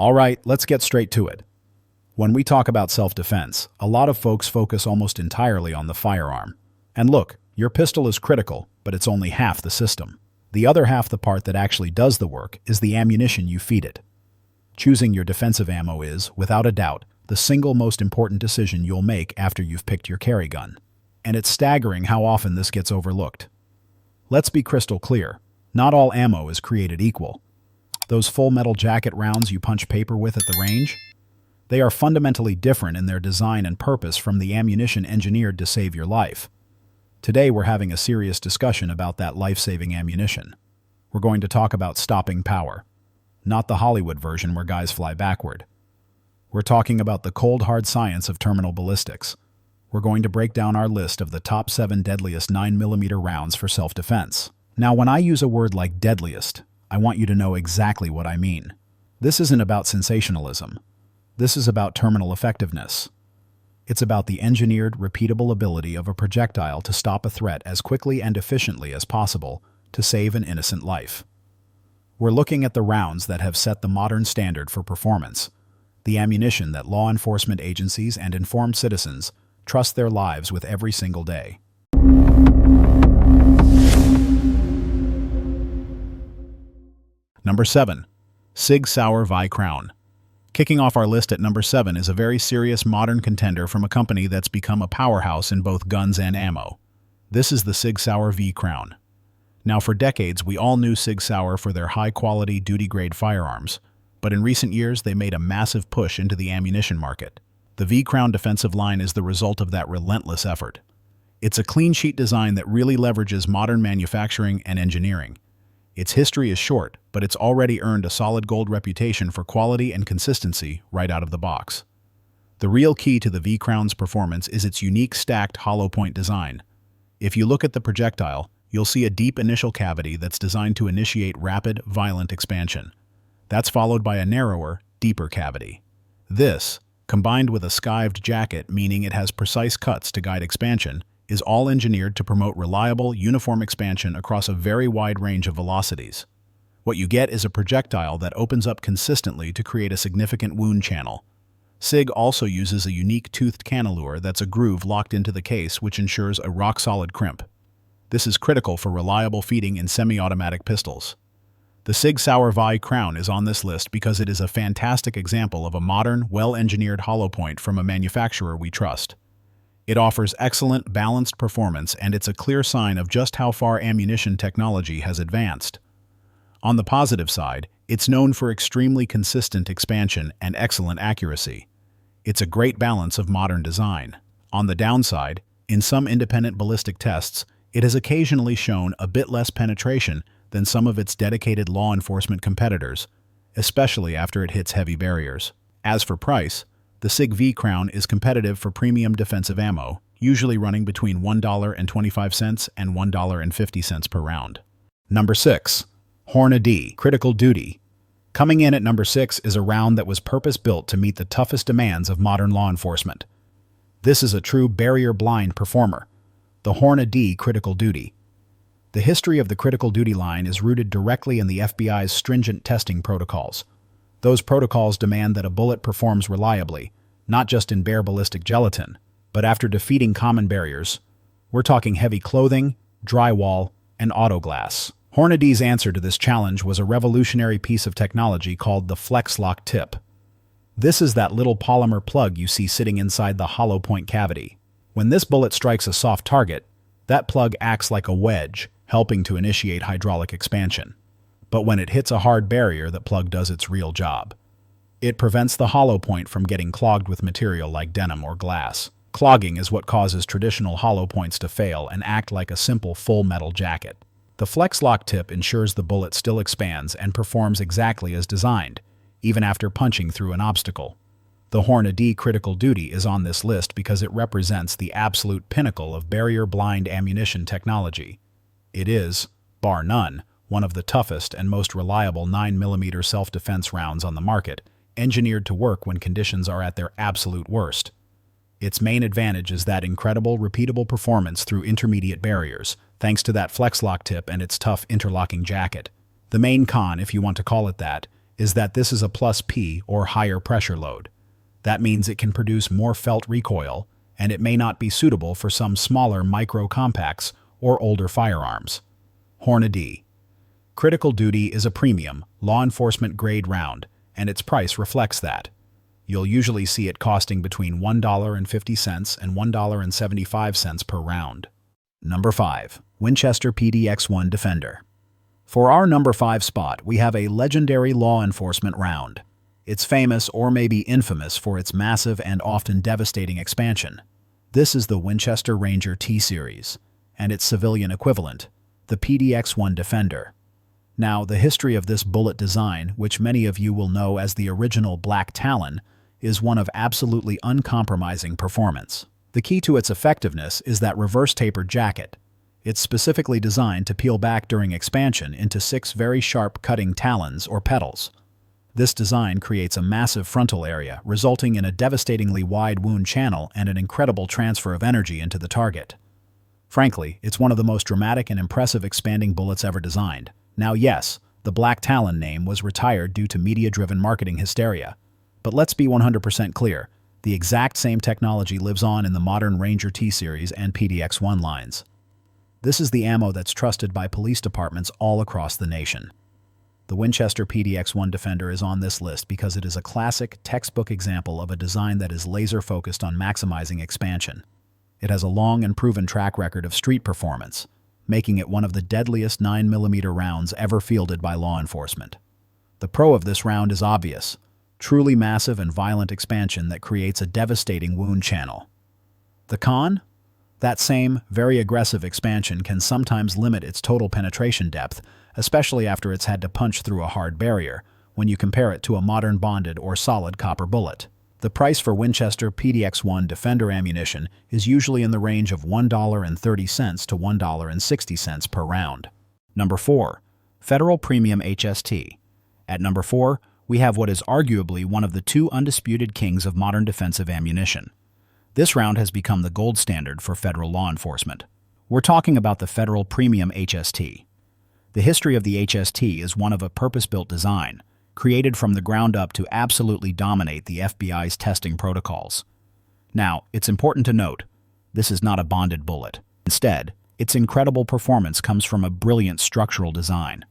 All right, let's get straight to it. When we talk about self-defense, a lot of folks focus almost entirely on the firearm. And look, your pistol is critical, but it's only half the system. The other half, the part that actually does the work, is the ammunition you feed it. Choosing your defensive ammo is, without a doubt, the single most important decision you'll make after you've picked your carry gun. And it's staggering how often this gets overlooked. Let's be crystal clear. Not all ammo is created equal. Those full metal jacket rounds you punch paper with at the range? They are fundamentally different in their design and purpose from the ammunition engineered to save your life. Today we're having a serious discussion about that life-saving ammunition. We're going to talk about stopping power. Not the Hollywood version where guys fly backward. We're talking about the cold hard science of terminal ballistics. We're going to break down our list of the top 7 deadliest 9mm rounds for self-defense. Now, when I use a word like deadliest, I want you to know exactly what I mean. This isn't about sensationalism. This is about terminal effectiveness. It's about the engineered, repeatable ability of a projectile to stop a threat as quickly and efficiently as possible to save an innocent life. We're looking at the rounds that have set the modern standard for performance, the ammunition that law enforcement agencies and informed citizens trust their lives with every single day. Number 7. Sig Sauer V-Crown. Kicking off our list at number 7 is a very serious modern contender from a company that's become a powerhouse in both guns and ammo. This is the Sig Sauer V-Crown. Now, for decades, we all knew Sig Sauer for their high-quality, duty-grade firearms, but in recent years, they made a massive push into the ammunition market. The V-Crown defensive line is the result of that relentless effort. It's a clean-sheet design that really leverages modern manufacturing and engineering. Its history is short, but it's already earned a solid gold reputation for quality and consistency right out of the box. The real key to the V-Crown's performance is its unique stacked hollow point design. If you look at the projectile, you'll see a deep initial cavity that's designed to initiate rapid, violent expansion. That's followed by a narrower, deeper cavity. This, combined with a skived jacket, meaning it has precise cuts to guide expansion, is all engineered to promote reliable, uniform expansion across a very wide range of velocities. What you get is a projectile that opens up consistently to create a significant wound channel. Sig also uses a unique toothed cannelure that's a groove locked into the case, which ensures a rock-solid crimp. This is critical for reliable feeding in semi-automatic pistols. The Sig Sauer V-Crown is on this list because it is a fantastic example of a modern, well-engineered hollow point from a manufacturer we trust. It offers excellent, balanced performance, and it's a clear sign of just how far ammunition technology has advanced. On the positive side, it's known for extremely consistent expansion and excellent accuracy. It's a great balance of modern design. On the downside, in some independent ballistic tests, it has occasionally shown a bit less penetration than some of its dedicated law enforcement competitors, especially after it hits heavy barriers. As for price, the Sig V-Crown is competitive for premium defensive ammo, usually running between $1.25 and $1.50 per round. Number 6. Hornady Critical Duty. Coming in at number 6 is a round that was purpose-built to meet the toughest demands of modern law enforcement. This is a true barrier-blind performer, the Hornady Critical Duty. The history of the Critical Duty line is rooted directly in the FBI's stringent testing protocols. Those protocols demand that a bullet performs reliably, not just in bare ballistic gelatin, but after defeating common barriers. We're talking heavy clothing, drywall, and auto glass. Hornady's answer to this challenge was a revolutionary piece of technology called the Flex Lock tip. This is that little polymer plug you see sitting inside the hollow point cavity. When this bullet strikes a soft target, that plug acts like a wedge, helping to initiate hydraulic expansion. But when it hits a hard barrier, the plug does its real job. It prevents the hollow point from getting clogged with material like denim or glass. Clogging is what causes traditional hollow points to fail and act like a simple full metal jacket. The Flex Lock tip ensures the bullet still expands and performs exactly as designed, even after punching through an obstacle. The Hornady Critical Duty is on this list because it represents the absolute pinnacle of barrier-blind ammunition technology. It is, bar none, one of the toughest and most reliable 9mm self-defense rounds on the market, engineered to work when conditions are at their absolute worst. Its main advantage is that incredible, repeatable performance through intermediate barriers, thanks to that Flex Lock tip and its tough interlocking jacket. The main con, if you want to call it that, is that this is a plus P or higher pressure load. That means it can produce more felt recoil, and it may not be suitable for some smaller micro-compacts or older firearms. Hornady. Critical Duty is a premium, law enforcement grade round, and its price reflects that. You'll usually see it costing between $1.50 and $1.75 per round. Number 5. Winchester PDX-1 Defender. For our number 5 spot, we have a legendary law enforcement round. It's famous or maybe infamous for its massive and often devastating expansion. This is the Winchester Ranger T-Series, and its civilian equivalent, the PDX-1 Defender. Now, the history of this bullet design, which many of you will know as the original Black Talon, is one of absolutely uncompromising performance. The key to its effectiveness is that reverse-tapered jacket. It's specifically designed to peel back during expansion into 6 very sharp cutting talons or petals. This design creates a massive frontal area, resulting in a devastatingly wide wound channel and an incredible transfer of energy into the target. Frankly, it's one of the most dramatic and impressive expanding bullets ever designed. Now yes, the Black Talon name was retired due to media-driven marketing hysteria. But let's be 100% clear, the exact same technology lives on in the modern Ranger T-Series and PDX-1 lines. This is the ammo that's trusted by police departments all across the nation. The Winchester PDX-1 Defender is on this list because it is a classic, textbook example of a design that is laser-focused on maximizing expansion. It has a long and proven track record of street performance, making it one of the deadliest 9mm rounds ever fielded by law enforcement. The pro of this round is obvious: truly massive and violent expansion that creates a devastating wound channel. The con? That same, very aggressive expansion can sometimes limit its total penetration depth, especially after it's had to punch through a hard barrier, when you compare it to a modern bonded or solid copper bullet. The price for Winchester PDX-1 Defender ammunition is usually in the range of $1.30 to $1.60 per round. Number 4. Federal Premium HST. At number 4, we have what is arguably one of the 2 undisputed kings of modern defensive ammunition. This round has become the gold standard for federal law enforcement. We're talking about the Federal Premium HST. The history of the HST is one of a purpose-built design, created from the ground up to absolutely dominate the FBI's testing protocols. Now, it's important to note, this is not a bonded bullet. Instead, its incredible performance comes from a brilliant structural design.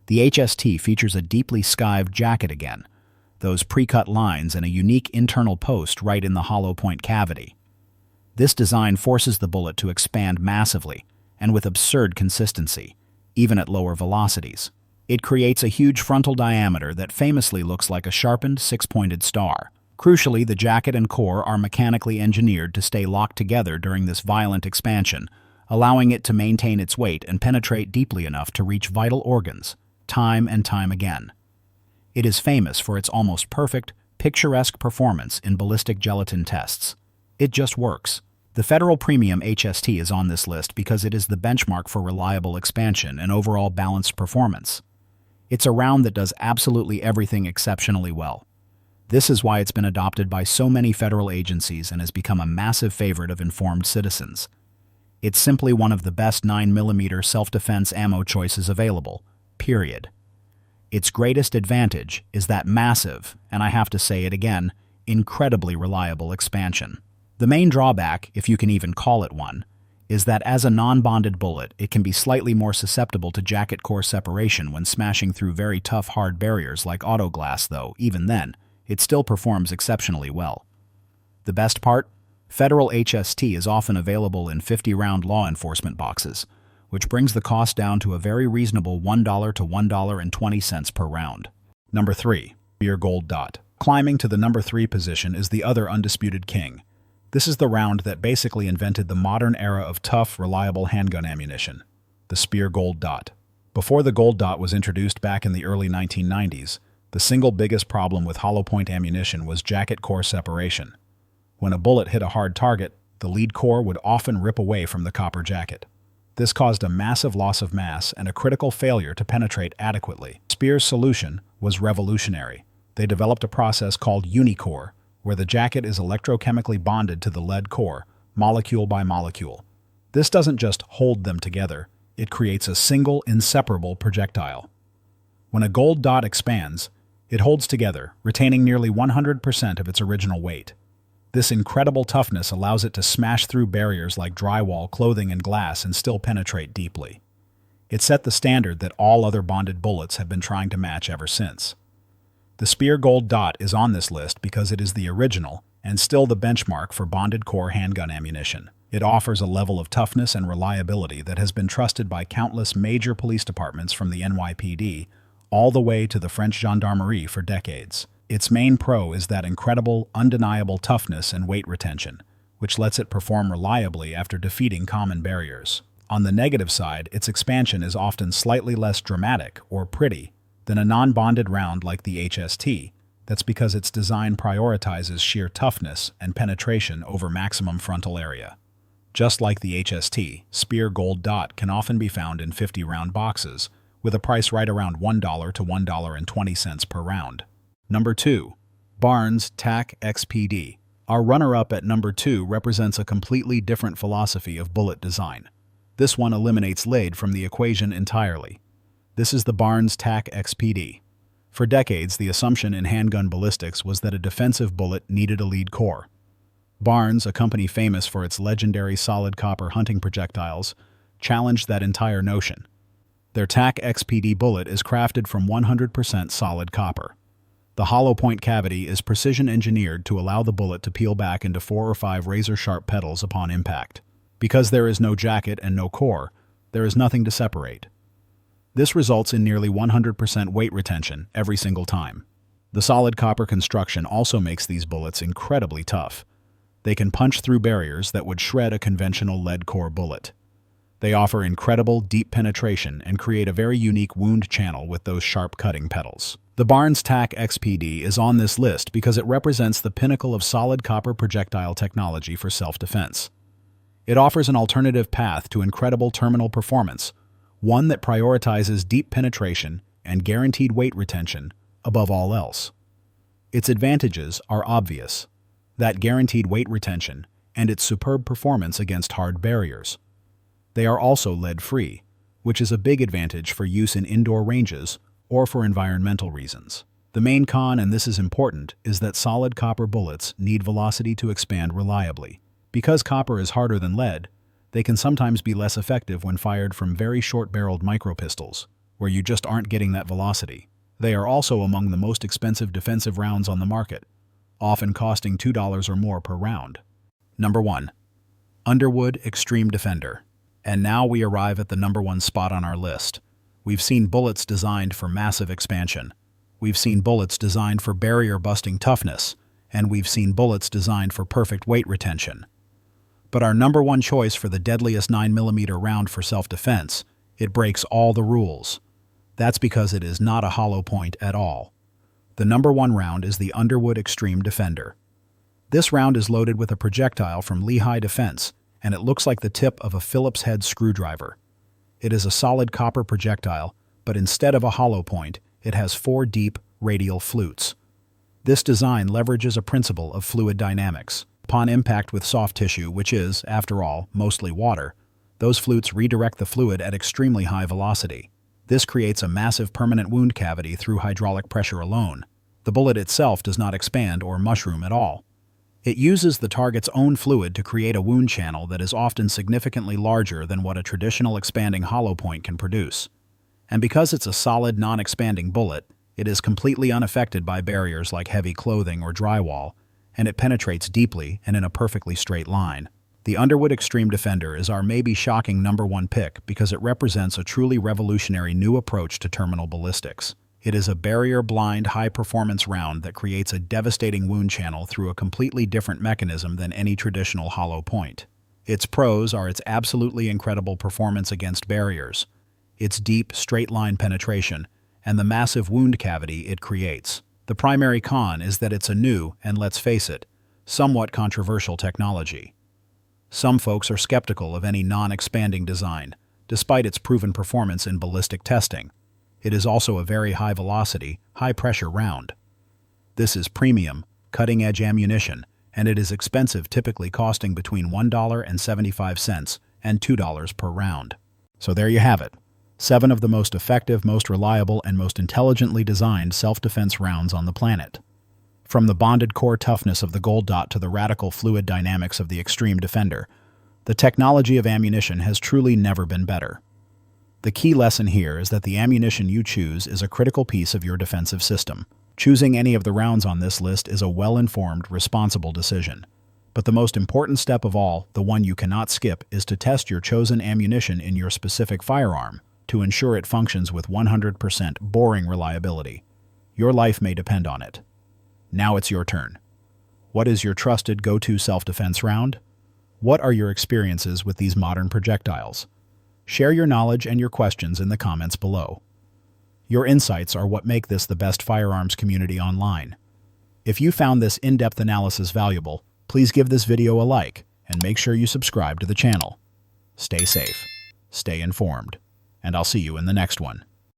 The HST features a deeply skived jacket again, those pre-cut lines and a unique internal post right in the hollow point cavity. This design forces the bullet to expand massively and with absurd consistency, even at lower velocities. It creates a huge frontal diameter that famously looks like a sharpened 6-pointed star. Crucially, the jacket and core are mechanically engineered to stay locked together during this violent expansion, allowing it to maintain its weight and penetrate deeply enough to reach vital organs, time and time again. It is famous for its almost perfect, picturesque performance in ballistic gelatin tests. It just works. The Federal Premium HST is on this list because it is the benchmark for reliable expansion and overall balanced performance. It's a round that does absolutely everything exceptionally well. This is why it's been adopted by so many federal agencies and has become a massive favorite of informed citizens. It's simply one of the best 9mm self-defense ammo choices available, period. Its greatest advantage is that massive, and I have to say it again, incredibly reliable expansion. The main drawback, if you can even call it one, is that as a non-bonded bullet, it can be slightly more susceptible to jacket core separation when smashing through very tough hard barriers like auto glass, though, even then, it still performs exceptionally well. The best part? Federal HST is often available in 50-round law enforcement boxes, which brings the cost down to a very reasonable $1 to $1.20 per round. Number 3. Speer Gold DOT. Climbing to the number 3 position is the other undisputed king. This is the round that basically invented the modern era of tough, reliable handgun ammunition, the Speer Gold DOT. Before the Gold DOT was introduced back in the early 1990s, the single biggest problem with hollow point ammunition was jacket core separation. When a bullet hit a hard target, the lead core would often rip away from the copper jacket. This caused a massive loss of mass and a critical failure to penetrate adequately. Speer's solution was revolutionary. They developed a process called unicore, where the jacket is electrochemically bonded to the lead core, molecule by molecule. This doesn't just hold them together, it creates a single, inseparable projectile. When a gold dot expands, It holds together, retaining nearly 100% of its original weight. This incredible toughness allows it to smash through barriers like drywall, clothing, and glass and still penetrate deeply. It set the standard that all other bonded bullets have been trying to match ever since. The Speer Gold DOT is on this list because it is the original and still the benchmark for bonded core handgun ammunition. It offers a level of toughness and reliability that has been trusted by countless major police departments from the NYPD all the way to the French Gendarmerie for decades. Its main pro is that incredible, undeniable toughness and weight retention, which lets it perform reliably after defeating common barriers. On the negative side, its expansion is often slightly less dramatic or pretty than a non-bonded round like the HST. That's because its design prioritizes sheer toughness and penetration over maximum frontal area. Just like the HST, Speer Gold DOT can often be found in 50-round boxes, with a price right around $1 to $1.20 per round. Number 2. Barnes TAC-XPD. Our runner-up at number 2 represents a completely different philosophy of bullet design. This one eliminates lead from the equation entirely. This is the Barnes TAC-XPD. For decades, the assumption in handgun ballistics was that a defensive bullet needed a lead core. Barnes, a company famous for its legendary solid copper hunting projectiles, challenged that entire notion. Their TAC-XPD bullet is crafted from 100% solid copper. The hollow point cavity is precision engineered to allow the bullet to peel back into 4 or 5 razor-sharp petals upon impact. Because there is no jacket and no core, there is nothing to separate. This results in nearly 100% weight retention every single time. The solid copper construction also makes these bullets incredibly tough. They can punch through barriers that would shred a conventional lead core bullet. They offer incredible deep penetration and create a very unique wound channel with those sharp cutting petals. The Barnes TAC-XPD is on this list because it represents the pinnacle of solid copper projectile technology for self-defense. It offers an alternative path to incredible terminal performance, one that prioritizes deep penetration and guaranteed weight retention above all else. Its advantages are obvious: that guaranteed weight retention and its superb performance against hard barriers. They are also lead-free, which is a big advantage for use in indoor ranges or for environmental reasons. The main con, and this is important, is that solid copper bullets need velocity to expand reliably. Because copper is harder than lead, they can sometimes be less effective when fired from very short-barreled micropistols, where you just aren't getting that velocity. They are also among the most expensive defensive rounds on the market, often costing $2 or more per round. Number 1. Underwood Extreme Defender. And now we arrive at the number 1 spot on our list. We've seen bullets designed for massive expansion. We've seen bullets designed for barrier-busting toughness, and we've seen bullets designed for perfect weight retention. But our number 1 choice for the Deadliest 9mm round for self-defense, it breaks all the rules. That's because it is not a hollow point at all. The number 1 round is the Underwood Extreme Defender. This round is loaded with a projectile from Lehigh Defense, and it looks like the tip of a Phillips head screwdriver. It is a solid copper projectile, but instead of a hollow point, it has 4 deep, radial flutes. This design leverages a principle of fluid dynamics. Upon impact with soft tissue, which is, after all, mostly water, those flutes redirect the fluid at extremely high velocity. This creates a massive permanent wound cavity through hydraulic pressure alone. The bullet itself does not expand or mushroom at all. It uses the target's own fluid to create a wound channel that is often significantly larger than what a traditional expanding hollow point can produce. And because it's a solid, non-expanding bullet, it is completely unaffected by barriers like heavy clothing or drywall, and it penetrates deeply and in a perfectly straight line. The Underwood Extreme Defender is our maybe shocking number 1 pick because it represents a truly revolutionary new approach to terminal ballistics. It is a barrier-blind, high-performance round that creates a devastating wound channel through a completely different mechanism than any traditional hollow point. Its pros are its absolutely incredible performance against barriers, its deep, straight-line penetration, and the massive wound cavity it creates. The primary con is that it's a new, and let's face it, somewhat controversial technology. Some folks are skeptical of any non-expanding design, despite its proven performance in ballistic testing. It is also a very high-velocity, high-pressure round. This is premium, cutting-edge ammunition, and it is expensive, typically costing between $1.75 and $2 per round. So there you have it. 7 of the most effective, most reliable, and most intelligently designed self-defense rounds on the planet. From the bonded core toughness of the Gold DOT to the radical fluid dynamics of the Extreme Defender, the technology of ammunition has truly never been better. The key lesson here is that the ammunition you choose is a critical piece of your defensive system. Choosing any of the rounds on this list is a well-informed, responsible decision. But the most important step of all, the one you cannot skip, is to test your chosen ammunition in your specific firearm to ensure it functions with 100% boring reliability. Your life may depend on it. Now it's your turn. What is your trusted go-to self-defense round? What are your experiences with these modern projectiles? Share your knowledge and your questions in the comments below. Your insights are what make this the best firearms community online. If you found this in-depth analysis valuable, please give this video a like and make sure you subscribe to the channel. Stay safe, stay informed, and I'll see you in the next one.